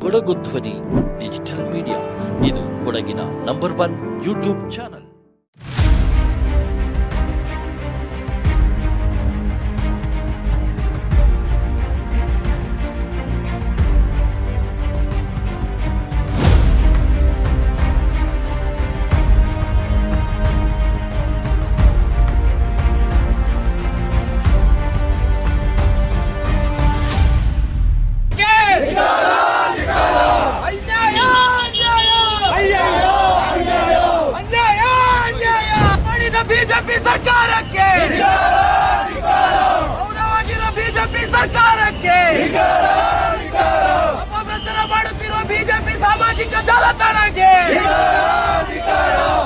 ಕೊಡಗು ಧ್ವನಿ digital media. ಇದು ಕೊಡಗಿನ ನಂಬರ್ 1 ಯೂಟ್ಯೂಬ್ ಚಾನಲ್. ಬಿಜೆಪಿ ಸರ್ಕಾರಕ್ಕೆ ಮೌನವಾಗಿರುವ ಬಿಜೆಪಿ ಸರ್ಕಾರಕ್ಕೆ ಅಪಪ್ರಚಾರ ಮಾಡುತ್ತಿರುವ ಬಿಜೆಪಿ ಸಾಮಾಜಿಕ ಜಾಲತಾಣಕ್ಕೆ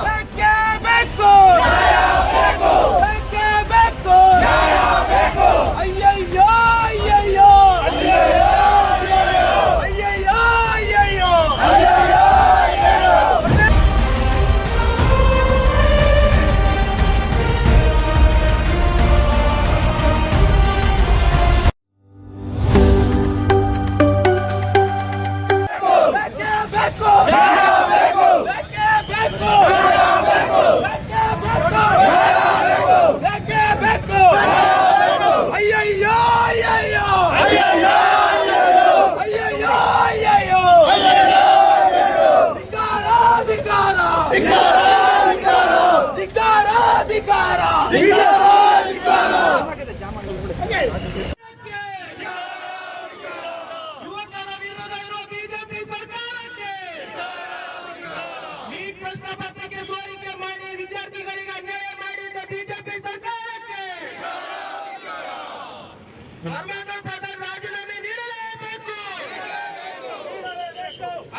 ಬೇಕೇ ಬೇಕು, ಬೇಕೇ ಬೇಕು. ಅಯ್ಯಯ್ಯೋ ಅಯ್ಯಯ್ಯೋ ಅಯ್ಯಯ್ಯೋ ಅಯ್ಯಯ್ಯೋ ಯುವಕರ ವಿರೋಧ ಇರುವ ಬಿಜೆಪಿ ಸರ್ಕಾರಕ್ಕೆ, ಈ ಪ್ರಶ್ನೆ ಪತ್ರಿಕೆ ಸೋರಿಕೆ ಮಾಡಿ ವಿದ್ಯಾರ್ಥಿಗಳಿಗೆ ಅನ್ಯಾಯ ಮಾಡಿದ್ದ ಬಿಜೆಪಿ ಸರ್ಕಾರಕ್ಕೆ ಧರ್ಮೇಂದ್ರ ಪ್ರಧಾನ್ ರಾಜೀನಾಮೆ ನೀಡಲೇಬೇಕು.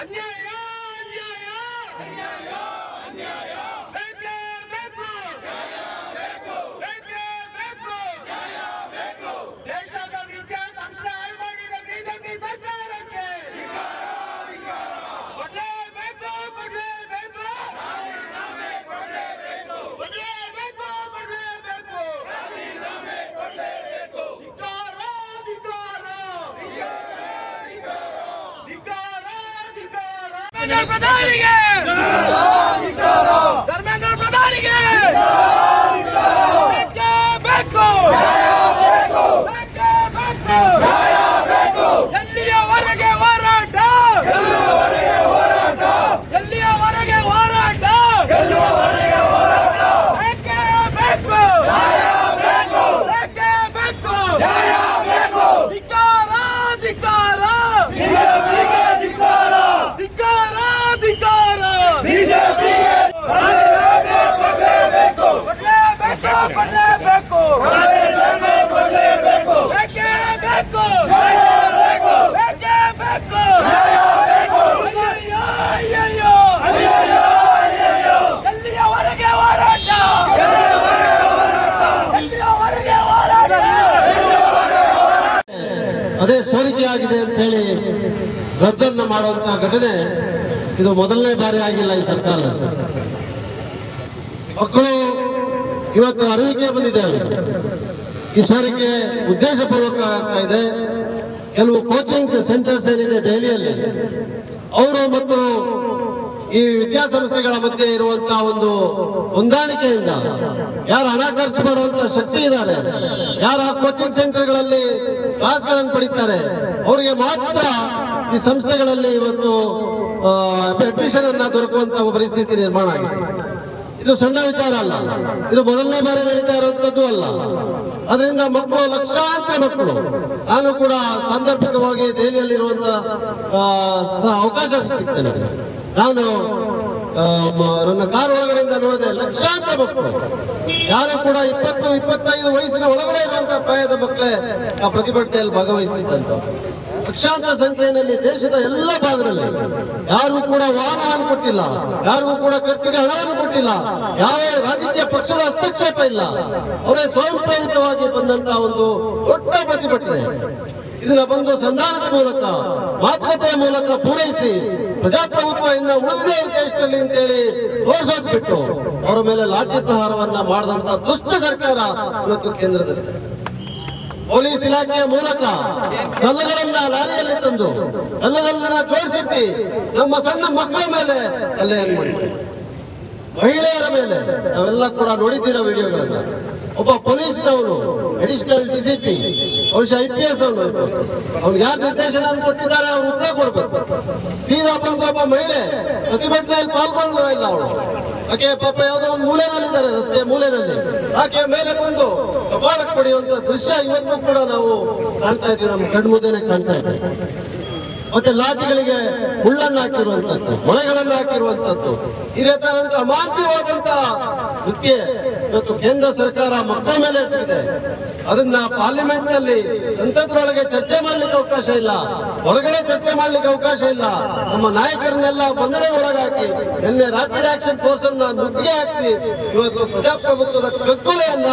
ಅನ್ಯಾಯ ಅನ್ಯಾಯ ಅನ್ಯಾಯ ಅನ್ಯಾಯ ಬೇಕೇ ಬೇಕು, ಬೇಕೇ ಬೇಕು. ದೇಶದ ವಿದ್ಯಾಸಂಸ್ಥೆ ಹಾಳು ಮಾಡಿದ ಬಿಜೆಪಿ ಸರ್ಕಾರಕ್ಕೆ ಕೊಡಲೇಬೇಕು, ಕೊಡಲೇಬೇಕು, ಕೊಡಲೇಬೇಕು, ಕೊಡಲೇಬೇಕು. ಧಿಕ್ಕಾರ, ಧಿಕ್ಕಾರ, ಧಿಕ್ಕಾರ, ಧಿಕ್ಕಾರ. ಧರ್ಮೇಂದ್ರ ಪ್ರಧಾನಿಗೆ, ಧರ್ಮೇಂದ್ರ ಪ್ರಧಾನಿಗೆ ಬೇಕೇ ಬೇಕು, ಬೇಕೇ ಬೇಕು. ಎಲ್ಲಿಯವರೆಗೆ ಹೋರಾಟ, ಎಲ್ಲಿಯವರೆಗೆ ಹೋರಾಟ, ಬೇಕೇ ಬೇಕು, ಬೇಕೇ ಬೇಕು. ಧಿಕ್ಕಾರ, ಧಿಕ್ಕಾರ, ಧಿಕ್ಕಾರ, ಧಿಕ್ಕಾರ. ಕೊಡಲೇಬೇಕು, ಬೇಕೇ ಬೇಕು, ಬೇಕೇ ಬೇಕು. ಅಯ್ಯಯ್ಯೋ ಅಯ್ಯಯ್ಯೋ ಎಲ್ಲಿಯವರೆಗೆ ಹೋರಾಟ, ಎಲ್ಲಿಯವರೆಗೆ ಹೋರಾಟ. ಅದೇ ಸೋರಿಕೆಯಾಗಿದೆ ಅಂತ ಹೇಳಿ ರದ್ದನ್ನು ಮಾಡುವಂತಹ ಘಟನೆ ಇದು ಮೊದಲನೇ ಬಾರಿ ಆಗಿಲ್ಲ ಈ ಸರ್ಕಾರದಲ್ಲಿ. ಮಕ್ಕಳು ಇವತ್ತು ಅರಿವಿಕೆ ಬಂದಿದೆ, ಈ ಸೋರಿಕೆ ಉದ್ದೇಶಪೂರ್ವಕ ಆಗ್ತಾ ಇದೆ. ಕೆಲವು ಕೋಚಿಂಗ್ ಸೆಂಟರ್ಸ್ ಏನಿದೆ ದೆಹಲಿಯಲ್ಲಿ, ಅವರು ಮತ್ತು ಈ ವಿದ್ಯಾಸಂಸ್ಥೆಗಳ ಮಧ್ಯೆ ಇರುವಂತಹ ಒಂದು ಹೊಂದಾಣಿಕೆಯಿಂದ ಯಾರು ಹಣ ಖರ್ಚು ಮಾಡುವಂತ ಶಕ್ತಿ ಇದ್ದಾರೆ, ಯಾರು ಆ ಕೋಚಿಂಗ್ ಸೆಂಟರ್ಗಳಲ್ಲಿ ಕ್ಲಾಸ್ಗಳನ್ನು ಪಡಿತಾರೆ, ಅವರಿಗೆ ಮಾತ್ರ ಈ ಸಂಸ್ಥೆಗಳಲ್ಲಿ ಇವತ್ತು ಅಡ್ಮಿಷನ್ ಅನ್ನ ದೊರಕುವಂತಹ ಪರಿಸ್ಥಿತಿ ನಿರ್ಮಾಣ ಆಗಿದೆ. ಇದು ಸಣ್ಣ ವಿಚಾರ ಅಲ್ಲ, ಇದು ಮೊದಲನೇ ಬಾರಿ ನಡೀತಾ ಇರುವಂತದ್ದು ಅಲ್ಲ. ಅದರಿಂದ ಮಕ್ಕಳು, ಲಕ್ಷಾಂತರ ಮಕ್ಕಳು, ನಾನು ಕೂಡ ಸಾಂದರ್ಭಿಕವಾಗಿ ದೆಹಲಿಯಲ್ಲಿರುವಂತಹ ಅವಕಾಶ ಸಿಗ್ತೇನೆ. ನಾನು ನನ್ನ ಕಾರು ಒಳಗಡೆಯಿಂದ ನೋಡಿದೆ, ಲಕ್ಷಾಂತರ ಮಕ್ಕಳು, ಯಾರು ಕೂಡ 20-25 ವಯಸ್ಸಿನ ಒಳಗಡೆ ಇರುವಂತಹ ಪ್ರಾಯದ ಮಕ್ಕಳೇ ಆ ಪ್ರತಿಭಟನೆಯಲ್ಲಿ ಭಾಗವಹಿಸುತ್ತಿದ್ದಂತ. ಲಕ್ಷಾಂತರ ಸಂಖ್ಯೆಯಲ್ಲಿ ದೇಶದ ಎಲ್ಲ ಭಾಗದಲ್ಲಿ ಯಾರಿಗೂ ಕೂಡ ವಾಹನವನ್ನು ಕೊಟ್ಟಿಲ್ಲ, ಯಾರಿಗೂ ಕೂಡ ಖರ್ಚಿಗೆ ಹಣವನ್ನು ಕೊಟ್ಟಿಲ್ಲ, ಯಾವ ರಾಜಕೀಯ ಪಕ್ಷದ ಹಸ್ತಕ್ಷೇಪ ಇಲ್ಲ. ಅವರೇ ಸ್ವಯಂ ಪ್ರೇರಿತವಾಗಿ ಬಂದಂತಹ ಒಂದು ದೊಡ್ಡ ಪ್ರತಿಭಟನೆ. ಇದನ್ನ ಬಂದು ಸಂಧಾನದ ಮೂಲಕ, ಮಾತುಕತೆಯ ಮೂಲಕ ಪೂರೈಸಿ ಪ್ರಜಾಪ್ರಭುತ್ವ ಇನ್ನು ಉಳಿದಿದೆ ದೇಶದಲ್ಲಿ ಅಂತೇಳಿ ತೋರಿಸೋದ್ಬಿಟ್ಟು ಅವರ ಮೇಲೆ ಲಾಠಿ ಪ್ರಹಾರವನ್ನ ಮಾಡಿದಂತ ದುಷ್ಟ ಸರ್ಕಾರ ಇವತ್ತು ಕೇಂದ್ರದಲ್ಲಿ. ಪೊಲೀಸ್ ಇಲಾಖೆಯ ಮೂಲಕ ಕಲ್ಲುಗಳನ್ನ ಲಾರಿಯಲ್ಲಿ ತಂದು ಕಲ್ಲುಗಳನ್ನ ಜೋಡಿಸಿಟ್ಟು ನಮ್ಮ ಸಣ್ಣ ಮಕ್ಕಳ ಮೇಲೆ ಹಲ್ಲೆಯನ್ನು ಮಾಡಿದ್ದಾರೆ, ಮಹಿಳೆಯರ ಮೇಲೆ. ನಾವೆಲ್ಲ ಕೂಡ ನೋಡಿದ್ದೀರ ವಿಡಿಯೋಗಳನ್ನ. ಒಬ್ಬ ಪೊಲೀಸ್ನವನು ಅಡಿಷನಲ್ ಡಿಸಿಪಿ, ಬಹುಶಃ IPS ಅವನು, ಅವ್ನಿಗೆ ಯಾರು ನಿರ್ದೇಶನ ಕೊಟ್ಟಿದ್ದಾರೆ ಅವ್ರು ಉತ್ತರ ಕೊಡ್ಬೇಕು. ಸೀದಾ ಬಂದು ಒಬ್ಬ ಮಹಿಳೆ ಪ್ರತಿಭಟನೆಯಲ್ಲಿ ಪಾಲ್ಗೊಳ್ಳೋ ಇಲ್ಲ ಅವಳು, ಆಕೆ ಪಾಪ ಯಾವುದೋ ಒಂದು ಮೂಲೆನಲ್ಲಿದ್ದಾರೆ, ರಸ್ತೆಯ ಮೂಲೆನಲ್ಲಿ. ಆಕೆ ಮೇಲೆ ಬಂದು ಕಪಾಳಕ್ಕೆ ಪಡೆಯುವಂತ ದೃಶ್ಯ ಇವತ್ತು ಕೂಡ ನಾವು ಕಾಣ್ತಾ ಇದ್ದೀವಿ, ನಮ್ಮ ಕಣ್ಮುಂದೆನೆ ಕಾಣ್ತಾ ಇದ್ದೀವಿ. ಮತ್ತೆ ಲಾಠಿಗಳಿಗೆ ಮುಳ್ಳನ್ನು ಹಾಕಿರುವಂತದ್ದು, ಮೊಳೆಗಳನ್ನು ಹಾಕಿರುವಂತದ್ದು, ಇದೇ ತರದಂತ ಅಮಾನ್ಯವಾದಂತ ಕೃತ್ಯ ಇವತ್ತು ಕೇಂದ್ರ ಸರ್ಕಾರ ಮಕ್ಕಳ ಮೇಲೆ ಎಸಗಿದೆ. ಅದನ್ನ ಪಾರ್ಲಿಮೆಂಟ್ ನಲ್ಲಿ ಸಂಸತ್ತರೊಳಗೆ ಚರ್ಚೆ ಮಾಡ್ಲಿಕ್ಕೆ ಅವಕಾಶ ಇಲ್ಲ, ಹೊರಗಡೆ ಚರ್ಚೆ ಮಾಡ್ಲಿಕ್ಕೆ ಅವಕಾಶ ಇಲ್ಲ. ನಮ್ಮ ನಾಯಕರನ್ನೆಲ್ಲ ಬಂಧನ ಒಳಗಾಕಿ ನಿನ್ನೆ ರ್ಯಾಪಿಡ್ ಆಕ್ಷನ್ ಫೋರ್ಸ್ ಅನ್ನ ಮುತ್ತಿಗೆ ಹಾಕಿಸಿ ಇವತ್ತು ಪ್ರಜಾಪ್ರಭುತ್ವದ ಕಗ್ಗೊಲೆಯನ್ನ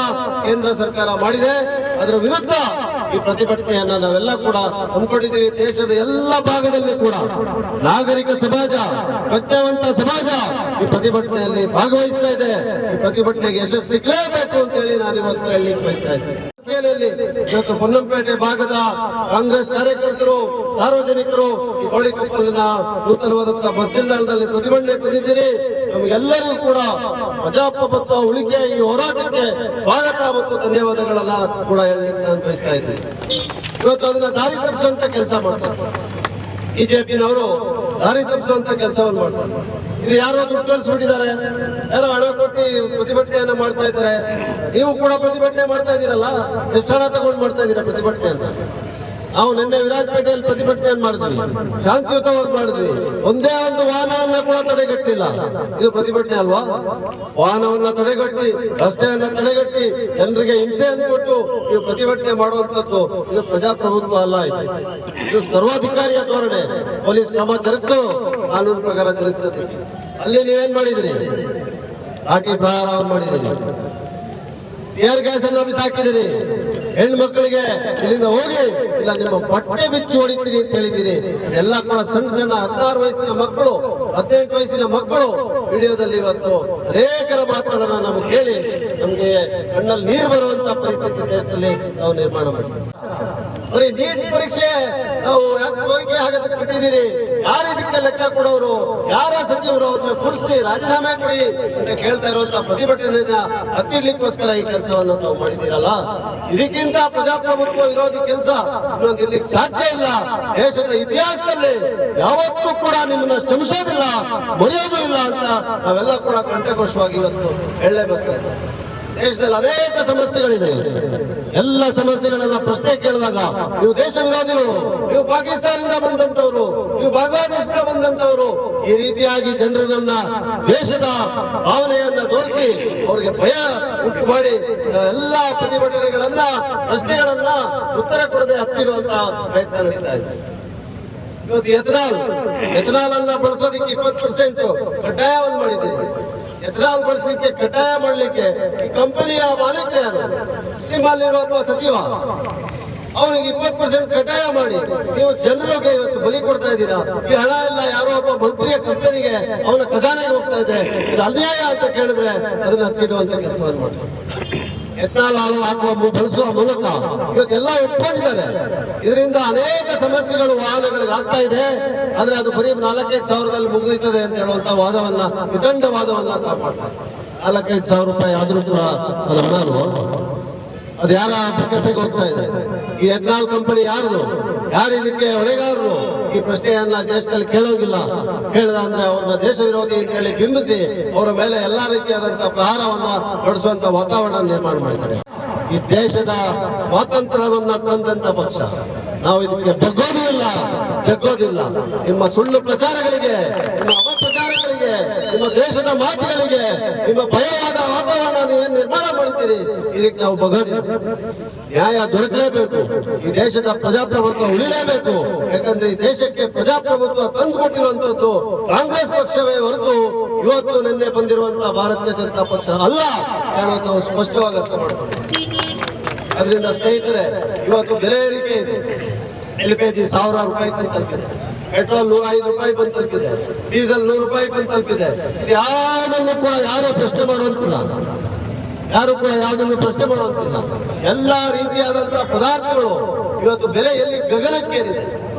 ಕೇಂದ್ರ ಸರ್ಕಾರ ಮಾಡಿದೆ. ಅದರ ವಿರುದ್ಧ ಈ ಪ್ರತಿಭಟನೆಯನ್ನ ನಾವೆಲ್ಲ ಕೂಡ ಹಮ್ಮಿಕೊಂಡಿದ್ದೀವಿ. ದೇಶದ ಎಲ್ಲ ಭಾಗದಲ್ಲಿ ಕೂಡ ನಾಗರಿಕ ಸಮಾಜ, ಪ್ರಜ್ಞಾವಂತ ಸಮಾಜ ಈ ಪ್ರತಿಭಟನೆಯಲ್ಲಿ ಭಾಗವಹಿಸ್ತಾ ಇದೆ. ಈ ಪ್ರತಿಭಟನೆಗೆ ಯಶಸ್ಸು ಸಿಗಲೇಬೇಕು ಅಂತ ಹೇಳಿ ನಾನು ಇವತ್ತು ಹೇಳಲಿಕ್ಕೆ ಬಯಸ್ತಾ ಇದ್ದೇನೆ. ಇವತ್ತು ಪೊನ್ನಂಪೇಟೆ ಭಾಗದ ಕಾಂಗ್ರೆಸ್ ಕಾರ್ಯಕರ್ತರು, ಸಾರ್ವಜನಿಕರು ಈ ಗೋಳಿಕೊಪ್ಪಲಿನ ನೂತನವಾದಂತಹ ಬಸ್ ನಿಲ್ದಾಣದಲ್ಲಿ ಪ್ರತಿಭಟನೆ ಬಂದಿದ್ದೀರಿ. ನಮಗೆಲ್ಲರಿಗೂ ಕೂಡ ಪ್ರಜಾಪ್ರಭುತ್ವ ಉಳಿಕೆ ಈ ಹೋರಾಟಕ್ಕೆ ಸ್ವಾಗತ ಮತ್ತು ಧನ್ಯವಾದಗಳನ್ನ ಕೂಡ ಹೇಳಲಿಕ್ಕೆ ನಾನು ಬಯಸ್ತಾ ಇದ್ದೀನಿ. ಇವತ್ತು ಅದನ್ನ ದಾರಿ ತಪ್ಪಿಸುವಂತ ಕೆಲಸ ಮಾಡ್ತಾರೆ ಬಿಜೆಪಿನವರು, ದಾರಿ ತಪ್ಪಿಸುವಂತ ಕೆಲಸವನ್ನು ಮಾಡ್ತಾರೆ. ಇದು ಯಾರೋ ದುಡ್ಡು ಕಳಿಸ್ಬಿಟ್ಟಿದ್ದಾರೆ, ಯಾರೋ ಹಣ ಕೊಟ್ಟು ಪ್ರತಿಭಟನೆಯನ್ನ ಮಾಡ್ತಾ ಇದ್ದಾರೆ. ನೀವು ಕೂಡ ಪ್ರತಿಭಟನೆ ಮಾಡ್ತಾ ಇದ್ದೀರಲ್ಲ, ಎಷ್ಟು ಹಣ ತಗೊಂಡು ಮಾಡ್ತಾ ಇದ್ದೀರಾ ಪ್ರತಿಭಟನೆ ಅಂತ? ನಾವು ನಿನ್ನೆ ವಿರಾಜಪೇಟೆಯಲ್ಲಿ ಪ್ರತಿಭಟನೆಯನ್ನು ಮಾಡಿದ್ವಿ, ಶಾಂತಿಯುತವಾಗಿ ಮಾಡಿದ್ವಿ. ಒಂದೇ ಒಂದು ವಾಹನವನ್ನ ಕೂಡ ತಡೆಗಟ್ಟಿಲ್ಲ. ಇದು ಪ್ರತಿಭಟನೆ ಅಲ್ವಾ? ವಾಹನವನ್ನ ತಡೆಗಟ್ಟಿ, ರಸ್ತೆಯನ್ನ ತಡೆಗಟ್ಟಿ, ಜನರಿಗೆ ಹಿಂಸೆಯನ್ನು ಕೊಟ್ಟು ನೀವು ಪ್ರತಿಭಟನೆ ಮಾಡುವಂತದ್ದು ಇದು ಪ್ರಜಾಪ್ರಭುತ್ವ ಅಲ್ಲ. ಇದು ಸರ್ವಾಧಿಕಾರಿಯ ಧೋರಣೆ. ಪೊಲೀಸ್ ಕ್ರಮ ಜರುಗಿಸೋ ಕಾನೂನು ಪ್ರಕಾರ ಜರುಗಿಸ್ತದೆ. ಅಲ್ಲಿ ನೀವೇನ್ ಮಾಡಿದಿರಿ? ಲಾಠಿ ಪ್ರಹಾರವನ್ನು ಮಾಡಿದಿರಿ, ಟಿಯರ್ ಗ್ಯಾಸ್ ಅನ್ನು ಬಿಸಾಕಿದಿರಿ. ಹೆಣ್ಣು ಮಕ್ಕಳಿಗೆ ಇಲ್ಲಿಂದ ಹೋಗಿ ಇಲ್ಲ ನಿಮ್ಮ ಬಟ್ಟೆ ಬಿಚ್ಚಿ ಹೊಡಿತೀರಿ ಅಂತ ಹೇಳಿದ್ದೀರಿ. ಎಲ್ಲ ಕೂಡ ಸಣ್ಣ ಸಣ್ಣ 16 ವಯಸ್ಸಿನ ಮಕ್ಕಳು, 18 ವಯಸ್ಸಿನ ಮಕ್ಕಳು ವಿಡಿಯೋದಲ್ಲಿ ಇವತ್ತು ಅನೇಕರ ಮಾತುಗಳನ್ನ ನಮಗೆ ಕೇಳಿ ನಮ್ಗೆ ಕಣ್ಣಲ್ಲಿ ನೀರು ಬರುವಂತ ಪರಿಸ್ಥಿತಿ ದೇಶದಲ್ಲಿ ನಾವು ನಿರ್ಮಾಣ ಮಾಡಿದ್ದೀವಿ. ಬರೀ ನೀಟ್ ಪರೀಕ್ಷೆ ನಾವು ಯಾಕೆ ಸೋರಿಕೆ ಆಗಕ್ಕೆ ಬಿಟ್ಟಿದ್ದೀರಿ? ಯಾರು ಇದಕ್ಕೆ ಲೆಕ್ಕ ಕೊಡೋರು? ಯಾರ ಸಚಿವರು ಅವ್ರನ್ನ ಕುರಿಸಿ ರಾಜೀನಾಮೆ ಕೊಡಿ ಅಂತ ಕೇಳ್ತಾ ಇರುವಂತ ಪ್ರತಿಭಟನೆಯನ್ನ ಹತ್ತಿಡ್ಲಿಕ್ಕೋಸ್ಕರ ಈ ಕೆಲಸವನ್ನು ತಾವು ಮಾಡಿದ್ದೀರಲ್ಲ, ಇದಕ್ಕಿಂತ ಪ್ರಜಾಪ್ರಭುತ್ವ ವಿರೋಧಿ ಕೆಲಸ ಇನ್ನೊಂದು ಇರ್ಲಿಕ್ಕೆ ಸಾಧ್ಯ ಇಲ್ಲ. ದೇಶದ ಇತಿಹಾಸದಲ್ಲಿ ಯಾವತ್ತೂ ಕೂಡ ನಿಮ್ಮನ್ನ ಶ್ರಮಿಸೋದಿಲ್ಲ, ಮರೆಯೋದು ಇಲ್ಲ ಅಂತ ನಾವೆಲ್ಲ ಕೂಡ ಕಂಠಘೋಷವಾಗಿ ಇವತ್ತು ಹೇಳಲೇಬೇಕಾಗಿದೆ. ದೇಶದಲ್ಲಿ ಅನೇಕ ಸಮಸ್ಯೆಗಳಿದೆ. ಎಲ್ಲ ಸಮಸ್ಯೆಗಳನ್ನ ಪ್ರಶ್ನೆ ಕೇಳಿದಾಗ ನೀವು ದೇಶ ವಿರೋಧಿಗಳು, ನೀವು ಪಾಕಿಸ್ತಾನದಿಂದ ಬಂದಂತವರು, ನೀವು ಬಾಂಗ್ಲಾದೇಶದಿಂದ ಬಂದಂತವರು, ಈ ರೀತಿಯಾಗಿ ಜನರನ್ನ ದೇಶದ ಭಾವನೆಯನ್ನ ತೋರಿಸಿ ಅವರಿಗೆ ಭಯ ಉಂಟು ಮಾಡಿ ಎಲ್ಲ ಪ್ರತಿಭಟನೆಗಳನ್ನ, ಪ್ರಶ್ನೆಗಳನ್ನ ಉತ್ತರ ಕೊಡದೆ ಹತ್ತಿಡುವಂತ ಪ್ರಯತ್ನ ನಡೀತಾ ಇದೆ. ಇವತ್ತು ಎಥನಾಲ್ ಅನ್ನ ಬಳಸೋದಕ್ಕೆ 20% ಕಡ್ಡಾಯವನ್ನು ಮಾಡಿದ್ದೀವಿ. ಎಥನಾಲ್ ಬಳಸಲಿಕ್ಕೆ ಕಡ್ಡಾಯ ಮಾಡಲಿಕ್ಕೆ ಈ ಕಂಪನಿಯ ಮಾಲೀಕ ಯಾರು? ನಿಮ್ಮಲ್ಲಿರುವ ಒಬ್ಬ ಸಚಿವ, ಅವನಿಗೆ 20% ಕಡ್ಡಾಯ ಮಾಡಿ ನೀವು ಜನರಿಗೆ ಇವತ್ತು ಬಲಿ ಕೊಡ್ತಾ ಇದ್ದೀರಾ. ಈ ಹಣ ಎಲ್ಲ ಯಾರೋ ಒಬ್ಬ ಮಂತ್ರಿಯ ಕಂಪನಿಗೆ, ಅವನ ಖಜಾನೆಗೆ ಹೋಗ್ತಾ ಇದೆ. ಇದು ಅನ್ಯಾಯ ಅಂತ ಕೇಳಿದ್ರೆ ಅದನ್ನ ಹತ್ತಿಡುವಂತ ಕೆಲಸವನ್ನು ಮಾಡ್ತಾರೆ. ಎಥನಾಲ್ ಹಾಕುವ ಬಳಸುವ ಮೂಲಕ ಇವತ್ತೆಲ್ಲ ಇಟ್ಕೊಂಡಿದ್ದಾರೆ. ಇದರಿಂದ ಅನೇಕ ಸಮಸ್ಯೆಗಳು ವಾಹನಗಳಿಗೆ ಆಗ್ತಾ ಇದೆ. ಆದ್ರೆ ಅದು ಬರೀ 4-5 ಸಾವಿರದಲ್ಲಿ ಮುಗಿಯುತ್ತದೆ ಅಂತ ಹೇಳುವಂತ ವಾದವನ್ನ, ವಿತಂಡ ವಾದವನ್ನ ತಾವು ಮಾಡ್ತಾರೆ. 4-5 ಸಾವಿರ ರೂಪಾಯಿ ಆದ್ರೂ ಕೂಡ ಅದು ಹಣ ಅಲ್ವಾ? ಅದು ಯಾರ ಬೊಕ್ಕಸೆಗೆ ಹೋಗ್ತಾ ಇದೆ? ಈ ಎಥನಾಲ್ ಕಂಪನಿ ಯಾರದು? ಯಾರು ಇದಕ್ಕೆ ಹೊಣೆಗಾರರು? ಈ ಪ್ರಶ್ನೆಯನ್ನ ದೇಶದಲ್ಲಿ ಕೇಳೋಗಿಲ್ಲ. ಕೇಳಿದ ಅಂದ್ರೆ ಅವ್ರನ್ನ ದೇಶ ವಿರೋಧಿ ಅಂತ ಹೇಳಿ ಬಿಂಬಿಸಿ ಅವರ ಮೇಲೆ ಎಲ್ಲಾ ರೀತಿಯಾದಂತಹ ಪ್ರಹಾರವನ್ನ ನಡೆಸುವಂತ ವಾತಾವರಣ ನಿರ್ಮಾಣ ಮಾಡಿದ್ದಾರೆ. ಈ ದೇಶದ ಸ್ವಾತಂತ್ರ್ಯವನ್ನ ತಂದಂತ ಪಕ್ಷ. ನಾವು ಇದಕ್ಕೆ ಜಗ್ಗೋದಿಲ್ಲ. ನಿಮ್ಮ ಸುಳ್ಳು ಪ್ರಚಾರಗಳಿಗೆ, ನಿಮ್ಮ ಅಪಪ್ರಚಾರಗಳಿಗೆ, ನಿಮ್ಮ ದೇಶದ ಮಾತುಗಳಿಗೆ, ನಿಮ್ಮ ಭಯವಾದ ವಾತಾವರಣ ನೀವೇನು ನಿರ್ಮಾಣ ಮಾಡ್ತೀರಿ, ಇದಕ್ಕೆ ನಾವು ಬಗ್ಗೋದಿಲ್ಲ. ನ್ಯಾಯ ದೊರಕಲೇಬೇಕು. ಈ ದೇಶದ ಪ್ರಜಾಪ್ರಭುತ್ವ ಉಳಿಲೇಬೇಕು. ಯಾಕಂದ್ರೆ ಈ ದೇಶಕ್ಕೆ ಪ್ರಜಾಪ್ರಭುತ್ವ ತಂದುಕೊಟ್ಟಿರುವಂತದ್ದು ಕಾಂಗ್ರೆಸ್ ಪಕ್ಷವೇ ಹೊರತು ಇವತ್ತು ನಿನ್ನೆ ಬಂದಿರುವಂತಹ ಭಾರತೀಯ ಜನತಾ ಪಕ್ಷ ಅಲ್ಲ ಹೇಳುವಂತ ಸ್ಪಷ್ಟವಾಗಿ ಅರ್ಥ ಮಾಡ್ಕೊಂಡು. ಅದರಿಂದ ಸ್ನೇಹಿತರೆ, ಇವತ್ತು ಬೆಲೆ ಏರಿಕೆ ಇದೆ. LPG 1000 ರೂಪಾಯಿ ಬಂದು ತಲುಪಿದೆ, ಪೆಟ್ರೋಲ್ 105 ರೂಪಾಯಿ ಬಂದು ತಲುಪಿದೆ, ಡೀಸೆಲ್ 100 ರೂಪಾಯಿ ಬಂದು ತಲುಪಿದೆ. ಇದು ಯಾರನ್ನು ಕೂಡ ಯಾರೋ ಪ್ರಶ್ನೆ ಮಾಡುವಂತಿಲ್ಲ. ಯಾರು ಕೂಡ ಯಾವುದನ್ನು ಪ್ರಶ್ನೆ ಮಾಡುವಂತಿಲ್ಲ. ಎಲ್ಲಾ ರೀತಿಯಾದಂತಹ ಪದಾರ್ಥಗಳು ಇವತ್ತು ಬೆಲೆ ಎಲ್ಲಿ ಗಗನಕ್ಕೇರಿದೆ.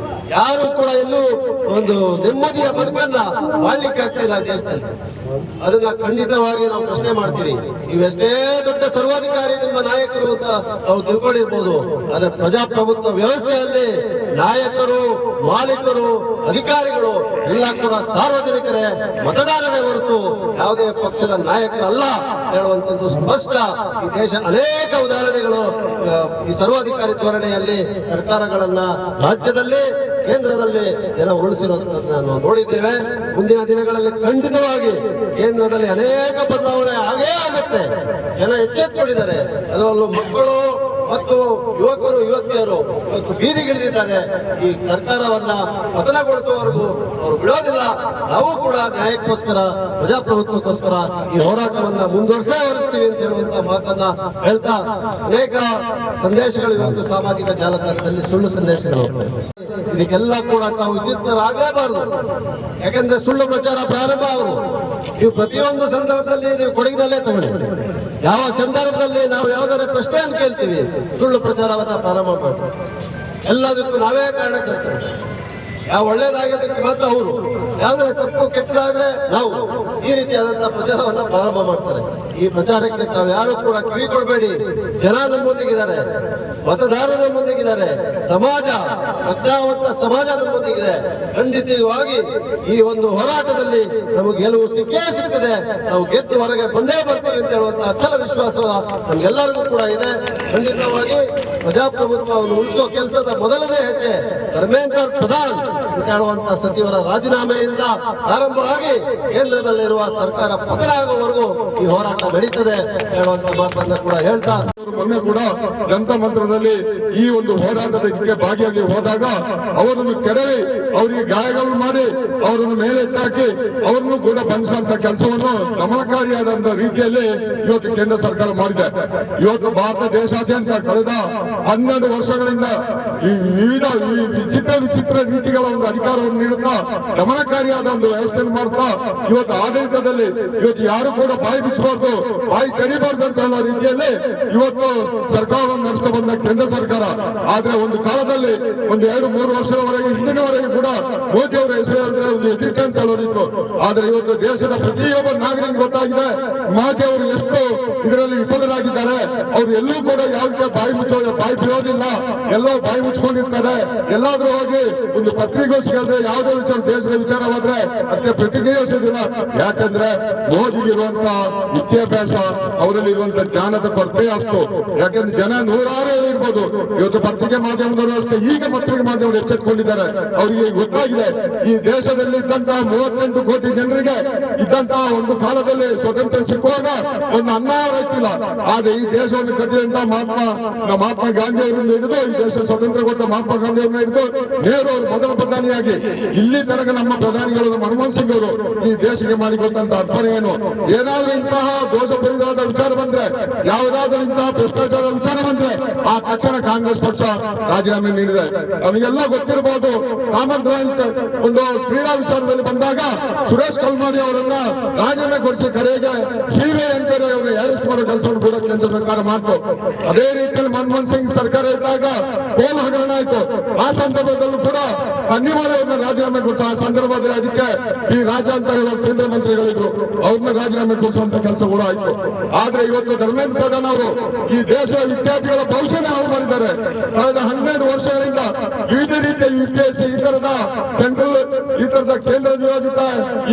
ಯಾರು ಕೂಡ ಎಲ್ಲೂ ಒಂದು ನೆಮ್ಮದಿಯ ಬದುಕನ್ನ ಮಾಡ್ಲಿಕ್ಕೆ ಆಗ್ತಿಲ್ಲ ದೇಶದಲ್ಲಿ. ಅದನ್ನ ಖಂಡಿತವಾಗಿ ನಾವು ಪ್ರಶ್ನೆ ಮಾಡ್ತೀವಿ. ನೀವೆಷ್ಟೇ ದೊಡ್ಡ ಸರ್ವಾಧಿಕಾರಿ ನಿಮ್ಮ ನಾಯಕರು ಅಂತ ನಾವು ತಿಳ್ಕೊಂಡಿರ್ಬೋದು, ಆದ್ರೆ ಪ್ರಜಾಪ್ರಭುತ್ವ ವ್ಯವಸ್ಥೆಯಲ್ಲಿ ನಾಯಕರು, ಮಾಲೀಕರು, ಅಧಿಕಾರಿಗಳು ಎಲ್ಲ ಕೂಡ ಸಾರ್ವಜನಿಕರೇ, ಮತದಾರರೇ ಹೊರತು ಯಾವುದೇ ಪಕ್ಷದ ನಾಯಕರಲ್ಲ ಹೇಳುವಂತದ್ದು ಸ್ಪಷ್ಟ. ಈ ದೇಶ ಅನೇಕ ಉದಾಹರಣೆಗಳು ಈ ಸರ್ವಾಧಿಕಾರಿ ಧೋರಣೆಯಲ್ಲಿ ಸರ್ಕಾರಗಳನ್ನ ರಾಜ್ಯದಲ್ಲಿ, ಕೇಂದ್ರದಲ್ಲಿ ಜನ ಉರುಳಿಸಿರೋದನ್ನ ನಾವು ನೋಡಿದ್ದೇವೆ. ಮುಂದಿನ ದಿನಗಳಲ್ಲಿ ಖಂಡಿತವಾಗಿ ಕೇಂದ್ರದಲ್ಲಿ ಅನೇಕ ಬದಲಾವಣೆ ಆಗೇ ಆಗುತ್ತೆ. ಜನ ಎಚ್ಚೆತ್ತುಕೊಂಡಿದ್ದಾರೆ. ಅದರಲ್ಲೂ ಮಕ್ಕಳು ಮತ್ತು ಯುವಕರು, ಯುವತಿಯರು ಇವತ್ತು ಬೀದಿಗಿಳಿದಿದ್ದಾರೆ. ಈ ಸರ್ಕಾರವನ್ನ ಪತನಗೊಳಿಸುವವರೆಗೂ ಅವರು ಬಿಡೋದಿಲ್ಲ. ನಾವು ಕೂಡ ನ್ಯಾಯಕ್ಕೋಸ್ಕರ, ಪ್ರಜಾಪ್ರಭುತ್ವಕ್ಕೋಸ್ಕರ ಈ ಹೋರಾಟವನ್ನ ಮುಂದುವರಿಸೇ ಹೊರಡ್ತೀವಿ ಅಂತ ಹೇಳುವಂತ ಮಾತನ್ನ ಹೇಳ್ತಾ, ಅನೇಕ ಸಂದೇಶಗಳು ಇವತ್ತು ಸಾಮಾಜಿಕ ಜಾಲತಾಣದಲ್ಲಿ ಸುಳ್ಳು ಸಂದೇಶಗಳು. ಇದಕ್ಕೆಲ್ಲ ಕೂಡ ತಾವು ವಿಚಿತ್ರರಾಗಲೇಬಾರದು. ಯಾಕಂದ್ರೆ ಸುಳ್ಳು ಪ್ರಚಾರ ಪ್ರಾರಂಭ ಅವರು. ನೀವು ಪ್ರತಿಯೊಂದು ಸಂದರ್ಭದಲ್ಲಿ ನೀವು ಕೊಡಗಿನಲ್ಲೇ ತಗೊಳ್ಳಿ, ಯಾವ ಸಂದರ್ಭದಲ್ಲಿ ನಾವು ಯಾವ್ದಾರ ಪ್ರಶ್ನೆಯನ್ನು ಕೇಳ್ತೀವಿ, ಸುಳ್ಳು ಪ್ರಚಾರವನ್ನ ಪ್ರಾರಂಭ ಮಾಡ್ತೀವಿ. ಎಲ್ಲದಕ್ಕೂ ನಾವೇ ಕಾರಣಕರ್ತರು. ಯಾವ ಒಳ್ಳೇದಾಗೋದಕ್ಕೆ ಮಾತ್ರ ಅವರು, ಯಾವ್ದಾರ ತಪ್ಪು ಕೆಟ್ಟದಾದ್ರೆ ನಾವು, ಈ ರೀತಿಯಾದಂತಹ ಪ್ರಚಾರವನ್ನ ಪ್ರಾರಂಭ ಮಾಡ್ತಾರೆ. ಈ ಪ್ರಚಾರಕ್ಕೆ ತಾವು ಯಾರು ಕೂಡ ಕಿವಿ ಕೊಡಬೇಡಿ. ಜನ ನಮ್ಮೊಂದಿಗಿದ್ದಾರೆ, ಮತದಾರರು ನಮ್ಮೊಂದಿಗಿದ್ದಾರೆ, ಸಮಾಜ, ಪ್ರಜ್ಞಾವಂತ ಸಮಾಜ ನಮ್ಮೊಂದಿಗಿದೆ. ಖಂಡಿತವಾಗಿ ಈ ಒಂದು ಹೋರಾಟದಲ್ಲಿ ನಮಗೆ ಗೆಲುವು ಸಿಕ್ಕೇ ಸಿಗ್ತದೆ. ನಾವು ಗೆದ್ದು ಹೊರಗೆ ಬಂದೇ ಬರ್ತೀವಿ ಅಂತ ಹೇಳುವಂತಹ ಅಚಲ ವಿಶ್ವಾಸ ನಮ್ಗೆಲ್ಲರಿಗೂ ಕೂಡ ಇದೆ. ಖಂಡಿತವಾಗಿ ಪ್ರಜಾಪ್ರಭುತ್ವವನ್ನು ಉಳಿಸುವ ಕೆಲಸದ ಮೊದಲನೇ ಹೆಜ್ಜೆ ಧರ್ಮೇಂದ್ರ ಪ್ರಧಾನ್ ಅಂತ ಹೇಳುವಂತಹ ಸಚಿವರ ರಾಜೀನಾಮೆಯಿಂದ ಆರಂಭವಾಗಿ ಕೇಂದ್ರದಲ್ಲಿರುವ ಸರ್ಕಾರ ಪತನ ಆಗುವವರೆಗೂ ಈ ಹೋರಾಟ ನಡೀತದೆ ಹೇಳುವಂತ ಮಾತನ್ನ ಕೂಡ ಹೇಳ್ತಾ, ಮೊನ್ನೆ ಕೂಡ ಜನತಾ ಮಂತ್ರದಲ್ಲಿ ಈ ಒಂದು ಹೋರಾಟದ ಭಾಗಿಯಾಗಿ ಹೋದಾಗ ಅವರನ್ನು ಕೆಡವಿ, ಅವರಿಗೆ ಗಾಯಗಳು ಮಾಡಿ, ಅವರನ್ನು ಮೇಲೆ ಎತ್ತಾಕಿ ಅವರನ್ನು ಕೂಡ ಬಂಧಿಸುವಂತ ಕೆಲಸವನ್ನು ಗಮನಕಾರಿಯಾದಂತಹ ರೀತಿಯಲ್ಲಿ ಇವತ್ತು ಕೇಂದ್ರ ಸರ್ಕಾರ ಮಾಡಿದೆ. ಇವತ್ತು ಭಾರತ ದೇಶಾದ್ಯಂತ ಕಳೆದ 12 ವರ್ಷಗಳಿಂದ ಈ ವಿವಿಧ ವಿಚಿತ್ರ ರೀತಿಗಳ ಒಂದು ಅಧಿಕಾರವನ್ನು ನೀಡುತ್ತಾ ಗಮನಕಾರಿಯಾದ ಒಂದು ವ್ಯವಸ್ಥೆಯನ್ನು ಮಾಡ್ತಾ ಇವತ್ತು ಆಡಳಿತದಲ್ಲಿ ಇವತ್ತು ಯಾರು ಕೂಡ ಬಾಯಿ ಬಿಚ್ಚಬಾರ್ದು, ಬಾಯಿ ಕಡಿಬಾರ್ದು ಅಂತ ಹೇಳೋ ರೀತಿಯಲ್ಲಿ ಇವತ್ತು ಸರ್ಕಾರವನ್ನು ನಡೆಸ್ತಾ ಬಂದ ಕೇಂದ್ರ ಸರ್ಕಾರ. ಆದ್ರೆ ಒಂದು ಕಾಲದಲ್ಲಿ ಒಂದು 2-3 ವರ್ಷದವರೆಗೆ ಹಿಂದಿನವರೆಗೆ ಕೂಡ ಮೋದಿ ಅವರ ಹೆಸರು ಹೇಳಿದ್ರೆ ಒಂದು ಎದುರಿಕೆ ಅಂತ ಹೇಳೋದಿತ್ತು. ಆದ್ರೆ ಇವತ್ತು ದೇಶದ ಪ್ರತಿಯೊಬ್ಬ ನಾಗರಿಕ ಗೊತ್ತಾಗಿದೆ ಮೋದಿ ಅವರು ಎಷ್ಟು ಇದರಲ್ಲಿ ವಿಫಲರಾಗಿದ್ದಾರೆ. ಅವರು ಎಲ್ಲೂ ಕೂಡ ಯಾವುದೇ ಬಾಯಿ ಬಿಡೋದಿಲ್ಲ, ಎಲ್ಲೋ ಬಾಯಿ ಮುಚ್ಕೊಂಡಿರ್ತಾರೆ. ಎಲ್ಲಾದ್ರೂ ಹೋಗಿ ಒಂದು ಪತ್ರಿಕೋಸ್ಕರ ಯಾವುದೇ ವಿಚಾರ, ದೇಶದ ವಿಚಾರವಾದ್ರೆ ಅದಕ್ಕೆ ಪ್ರತಿಕ್ರಿಯಿಸೋದಿಲ್ಲ. ಯಾಕಂದ್ರೆ ಮೋದಿಗಿರುವಂತ ವಿದ್ಯಾಭ್ಯಾಸ, ಅವರಲ್ಲಿ ಇರುವಂತ ಜ್ಞಾನದ ಕೊರತೆ ಅಷ್ಟು. ಯಾಕಂದ್ರೆ ಜನ ನೂರಾರು ಇರ್ಬೋದು, ಇವತ್ತು ಪತ್ರಿಕೆ ಮಾಧ್ಯಮದವರು ಅಷ್ಟೇ, ಈಗ ಪತ್ರಿಕೆ ಮಾಧ್ಯಮಗಳು ಎಚ್ಚೆತ್ತುಕೊಂಡಿದ್ದಾರೆ. ಅವರಿಗೆ ಗೊತ್ತಾಗಿದೆ ಈ ದೇಶದಲ್ಲಿ ಇದ್ದಂತಹ 38 ಕೋಟಿ ಜನರಿಗೆ ಇದ್ದಂತಹ ಒಂದು ಕಾಲದಲ್ಲಿ ಸ್ವತಂತ್ರ ಸಿಕ್ಕುವಾಗ ಒಂದು ಅನ್ನಾಹಾರ ಇತ್ತಿಲ್ಲ. ಆದ್ರೆ ಈ ದೇಶವನ್ನು ಕಟ್ಟಿದಂತಹ ಮಹಾತ್ಮ ಗಾಂಧಿ ಅವರಿಂದ ಹಿಡಿದು, ಈ ದೇಶ ಸ್ವತಂತ್ರ ಕೊಟ್ಟ ಮಹಾತ್ಮ ಗಾಂಧಿ ಅವರನ್ನ ಹಿಡಿದು ನೆಹರು ಅವರು ಮೊದಲ ಪ್ರಧಾನಿಯಾಗಿ ಇಲ್ಲಿ ತನಕ ನಮ್ಮ ಪ್ರಧಾನಿಗಳು ಮನಮೋಹನ್ ಸಿಂಗ್ ಅವರು ಈ ದೇಶಕ್ಕೆ ಮಾಡಿಕೊಟ್ಟಂತ ಅರ್ಪಣೆ ಏನು? ಏನಾದ್ರೂ ಇಂತಹ ದೋಷಪೂರಿತವಾದ ವಿಚಾರ ಬಂದ್ರೆ, ಯಾವುದಾದ್ರೂ ಇಂತಹ ಭ್ರಷ್ಟಾಚಾರ ವಿಚಾರ ಬಂದ್ರೆ ಆ ತಕ್ಷಣ ಕಾಂಗ್ರೆಸ್ ಪಕ್ಷ ರಾಜೀನಾಮೆ ನೀಡಿದೆ. ನಮಗೆಲ್ಲ ಗೊತ್ತಿರಬಹುದು, ಸಾಮಂತರಾಯ ಒಂದು ಕ್ರೀಡಾ ವಿಚಾರದಲ್ಲಿ ಬಂದಾಗ ಸುರೇಶ್ ಕಲ್ಮಾಡಿ ಅವರನ್ನ ರಾಜೀನಾಮೆ ಕೊಡಿಸಿ ಕಡೆಗೆ ಸಿಬಿಐ ಎಂಕ್ವೈರಿ ಅವರನ್ನು ಅರೆಸ್ಟ್ ಮಾಡೋ ಕೆಲಸವನ್ನು ಕೂಡ ಕೇಂದ್ರ ಸರ್ಕಾರ ಮಾಡ್ತು. ಅದೇ ರೀತಿಯಲ್ಲಿ ಮನಮೋಹನ್ ಸಿಂಗ್ ಸರ್ಕಾರ ಇದ್ದಾಗ ಕೋಲ್ ಹಗರಣ ಆಯ್ತು. ಆ ಸಂದರ್ಭದಲ್ಲೂ ಕೂಡ ಕನ್ನಿಮಾಲಿ ಅವ್ರನ್ನ ರಾಜೀನಾಮೆ ಕೊಡಿಸ, ಆ ಸಂದರ್ಭದಲ್ಲಿ ಅದಕ್ಕೆ ಈ ರಾಜ ಅಂತ ಹೇಳೋ ಕೇಂದ್ರ ಮಂತ್ರಿಗಳಿದ್ರು, ಅವ್ರನ್ನ ರಾಜೀನಾಮೆ ಕೊಡಿಸುವಂತ ಕೆಲಸ ಕೂಡ ಆಯ್ತು. ಆದ್ರೆ ಇವತ್ತು ಧರ್ಮೇಂದ್ರ ಪ್ರಧಾನ್ ಅವರು ಈ ದೇಶದ ವಿದ್ಯಾರ್ಥಿಗಳ ಭವಿಷ್ಯನೇ ಹಾಳು ಮಾಡಿದ್ದಾರೆ. ಕಳೆದ 12 ವರ್ಷಗಳಿಂದ ವಿವಿಧ ರೀತಿಯ UPSC ಈ ತರದ ಸೆಂಟ್ರಲ್, ಈ ತರದ ಕೇಂದ್ರ ನಿಯೋಜಿತ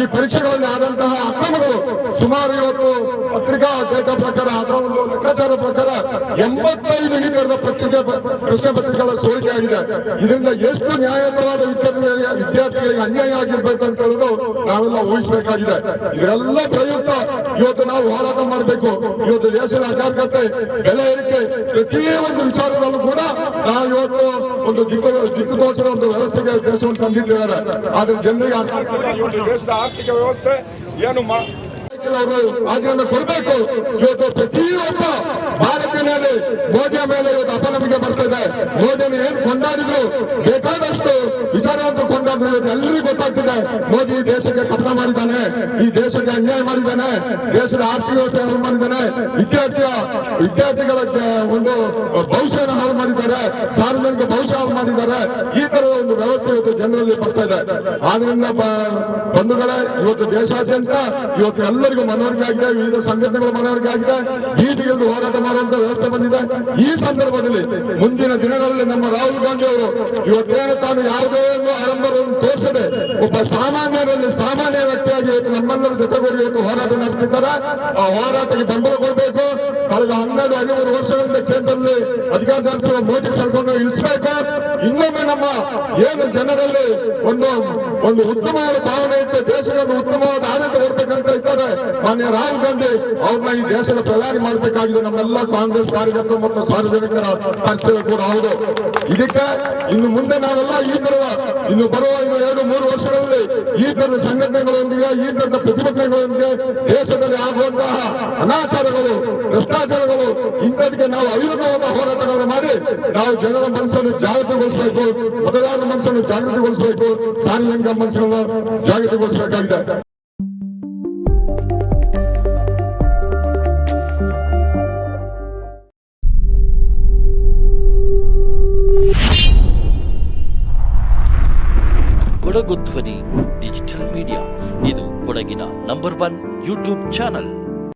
ಈ ಪರೀಕ್ಷೆಗಳಲ್ಲಿ ಆದಂತಹ ಅಕ್ರಮಗಳು ಸುಮಾರು ಇವತ್ತು ಪತ್ರಿಕಾ ಡೇಟಾ ಪ್ರಕಾರ, ಅದರ ಒಂದು ಲೆಕ್ಕಾಚಾರ ಪ್ರಕಾರ 85 ಈ ತರದ ಪ್ರಶ್ನೆ ಪತ್ರಿಕೆಗಳ ಸೋರಿಕೆ ಆಗಿದೆ. ಇದರಿಂದ ಎಷ್ಟು ನ್ಯಾಯಯುತವಾದ ವಿದ್ಯಾರ್ಥಿಗಳಿಗೆ ಅನ್ಯಾಯ ಆಗಿರ್ಬೇಕು ಅಂತ ಹೇಳೋದು ನಾವೆಲ್ಲ ಊಹಿಸಬೇಕಾಗಿದೆ. ಇದರೆಲ್ಲ ಪ್ರಯುಕ್ತ ಇವತ್ತು ನಾವು ಹೋರಾಟ ಮಾಡಬೇಕು. ಇವತ್ತು ದೇಶದ ಅಜಾಗ್ರತೆ, ಬೆಲೆ ಏರಿಕೆ, ಪ್ರತಿಯೊಂದು ವಿಚಾರದಲ್ಲೂ ಕೂಡ ನಾವು ಇವತ್ತು ಒಂದು ದಿಕ್ಕು ತೋರಿಸಿದ ಒಂದು ವ್ಯವಸ್ಥೆಗೆ ದೇಶವನ್ನು ತಂದಿದ್ದಾರೆ. ಆದ್ರೆ ಜನರಿಗೆ ಅರ್ಥ ಆಗ್ತಿಲ್ಲ. ಇವತ್ತು ದೇಶದ ಆರ್ಥಿಕ ವ್ಯವಸ್ಥೆ ಏನು ಅವರು ರಾಜೀನಾಮೆ ಕೊಡಬೇಕು. ಇವತ್ತು ಪ್ರತಿಯೊಬ್ಬ ಭಾರತೀಯ ಮೇಲೆ, ಮೋದಿಯ ಮೇಲೆ ಇವತ್ತು ಅಪನಂಬಿಕೆ ಬರ್ತಾ ಇದೆ. ಮೋದಿಯನ್ನು ಏನ್ ಕೊಂಡಾಡಿದ್ರು, ಬೇಕಾದಷ್ಟು ವಿಚಾರವಂತರು ಕೊಂಡಾದ್ರು, ಇವತ್ತು ಎಲ್ಲರಿಗೂ ಗೊತ್ತಾಗ್ತದೆ ಆಗ್ತದೆ. ಮೋದಿ ದೇಶಕ್ಕೆ ಕಪಟ ಮಾಡಿದ್ದಾನೆ, ಈ ದೇಶಕ್ಕೆ ಅನ್ಯಾಯ ಮಾಡಿದ್ದಾನೆ, ದೇಶದ ಆರ್ಥಿಕ ವ್ಯವಸ್ಥೆ ಹಾಳು ಮಾಡಿದ್ದಾನೆ, ವಿದ್ಯಾರ್ಥಿಗಳ ಒಂದು ಭವಿಷ್ಯನ ಹಾಳು ಮಾಡಿದ್ದಾರೆ, ಸಾರ್ವಜನಿಕ ಭವಿಷ್ಯ ಹಾಳು ಮಾಡಿದ್ದಾರೆ. ಈ ತರದ ಒಂದು ವ್ಯವಸ್ಥೆ ಇವತ್ತು ಜನರಲ್ಲಿ ಬರ್ತಾ ಇದೆ. ಆದ್ರಿಂದ ಬಂಧುಗಳೇ, ಇವತ್ತು ದೇಶಾದ್ಯಂತ ಇವತ್ತು ಎಲ್ಲರಿಗೂ ಮನವರಿಕೆ ಆಗಿದೆ, ವಿವಿಧ ಸಂಘಟನೆಗಳ ಮನವರಿಕೆ ಆಗಿದೆ, ಬೀದಿಗಿಳಿದು ಹೋರಾಟ ಮಾಡುವಂತ ವ್ಯವಸ್ಥೆ ಬಂದಿದೆ. ಈ ಸಂದರ್ಭದಲ್ಲಿ ಮುಂದಿನ ದಿನಗಳಲ್ಲಿ ನಮ್ಮ ರಾಹುಲ್ ಗಾಂಧಿ ಅವರು ಇವತ್ತೇನು ತಾನು ಯಾವುದೇ ಒಂದು ಆಡಂಬರವನ್ನು ತೋರಿಸದೆ ಒಬ್ಬ ಸಾಮಾನ್ಯ ವ್ಯಕ್ತಿಯಾಗಿ ಇವತ್ತು ನಮ್ಮೆಲ್ಲರ ಜೊತೆಗೂಡಿ ಇವತ್ತು ಹೋರಾಟ ನಡೆಸ್ತಿದ್ದಾರೆ. ಆ ಹೋರಾಟಕ್ಕೆ ಬೆಂಬಲ ಕೊಡಬೇಕು. ಕಳೆದ 12-13 ವರ್ಷಗಳಿಂದ ಕೇಂದ್ರದಲ್ಲಿ ಅಧಿಕಾರ ನಡೆಸಿರುವ ಮೋದಿ ಸರ್ಕಾರವನ್ನು ಇಳಿಸಬೇಕು. ಇನ್ನೊಮ್ಮೆ ನಮ್ಮ ಏನು ಜನರಲ್ಲಿ ಒಂದು ಉತ್ತಮವಾದ ಭಾವನೆ ಇಟ್ಟು ದೇಶದ ಉತ್ತಮವಾದ ಆಡಳಿತ ಕೊಡ್ಬೇಕಂತ ಇದ್ದಾರೆ ಮಾನ್ಯ ರಾಹುಲ್ ಗಾಂಧಿ ಅವ್ರನ್ನ ಈ ದೇಶದ ಪ್ರಧಾನಿ ಮಾಡಬೇಕಾಗಿದೆ. ನಮ್ಮೆಲ್ಲ ಕಾಂಗ್ರೆಸ್ ಕಾರ್ಯಕರ್ತರು ಮತ್ತು ಸಾರ್ವಜನಿಕರ ಕರ್ತವ್ಯ ಕೂಡ ಹೌದು. ಇದಕ್ಕೆ ಇನ್ನು ಮುಂದೆ ನಾವೆಲ್ಲ ಈ ತರದ ಇನ್ನು ಬರುವ 2-3 ವರ್ಷಗಳಲ್ಲಿ ಈ ತರದ ಸಂಘಟನೆಗಳೊಂದಿಗೆ, ಈ ತರದ ಪ್ರತಿಭಟನೆಗಳೊಂದಿಗೆ ದೇಶದಲ್ಲಿ ಆಗುವಂತಹ ಅನಾಚಾರಗಳು, ಭ್ರಷ್ಟಾಚಾರಗಳು ಇಂಥದಕ್ಕೆ ನಾವು ಅವಿರತವಾದ ಹೋರಾಟಗಳನ್ನು ಮಾಡಿ ನಾವು ಜನರ ಮನಸ್ಸನ್ನು ಜಾಗೃತಿಗೊಳಿಸಬೇಕು, ಮತದಾರರ ಮನಸ್ಸನ್ನು ಜಾಗೃತಿಗೊಳಿಸಬೇಕು, ಸಾರ್ವಜನಿಕ ಮನಸ್ಸನ್ನು ಜಾಗೃತಿಗೊಳಿಸಬೇಕಾಗಿದೆ. ಕೊಡಗು ಧ್ವನಿ ಡಿಜಿಟಲ್ ಮೀಡಿಯಾ ಇದು ಕೊಡಗಿನ ನಂಬರ್ 1 ಯೂಟ್ಯೂಬ್ ಚಾನಲ್.